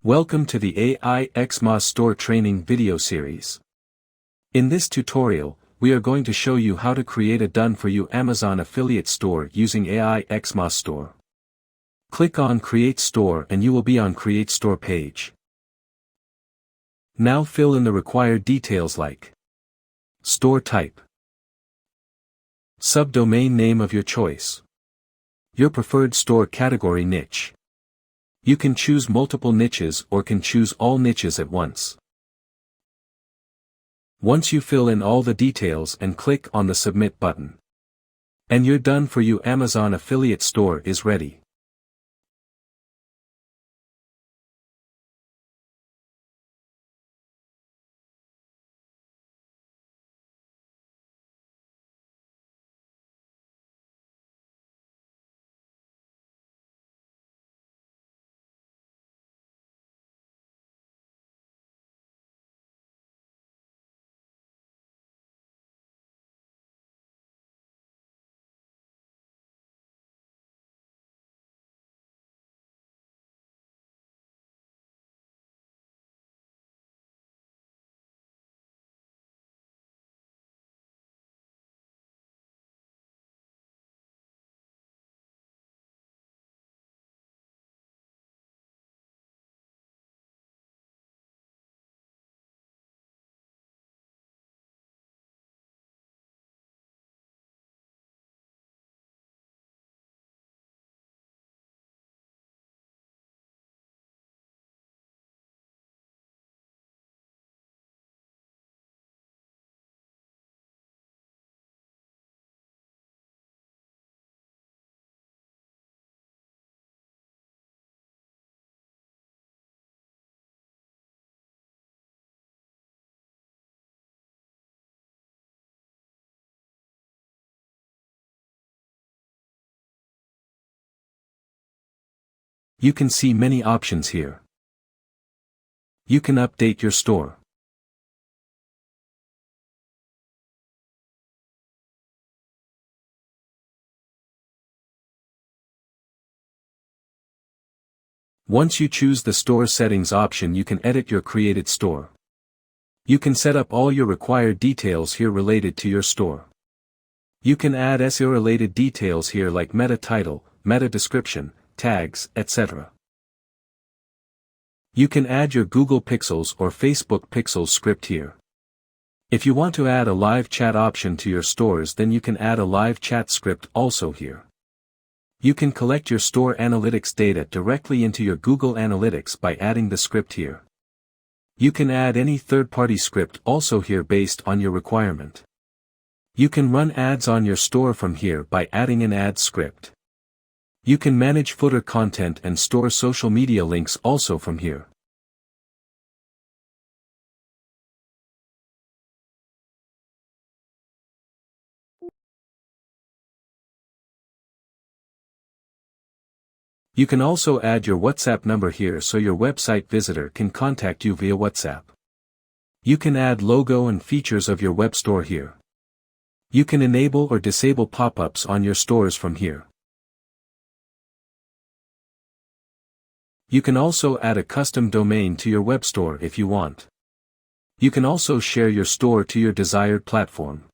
Welcome to the AI XMOS Store Training video series. In this tutorial, we are going to show you how to create a done-for-you Amazon affiliate store using AI XMOS Store. Click on Create Store and you will be on Create Store page. Now fill in the required details like store type, subdomain name of your choice, your preferred store category niche. You can choose multiple niches or can choose all niches at once. Once you fill in all the details and click on the Submit button, and your done-for-you Amazon affiliate store is ready. You can see many options here. You can update your store. Once you choose the store settings option, you can edit your created store. You can set up all your required details here related to your store. You can add SEO related details here like meta title, meta description, tags, etc. You can add your Google Pixels or Facebook Pixels script here. If you want to add a live chat option to your stores, then you can add a live chat script also here. You can collect your store analytics data directly into your Google Analytics by adding the script here. You can add any third-party script also here based on your requirement. You can run ads on your store from here by adding an ad script. You can manage footer content and store social media links also from here. You can also add your WhatsApp number here so your website visitor can contact you via WhatsApp. You can add logo and features of your web store here. You can enable or disable pop-ups on your stores from here. You can also add a custom domain to your web store if you want. You can also share your store to your desired platform.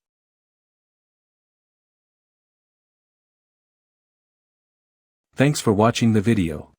Thanks for watching the video.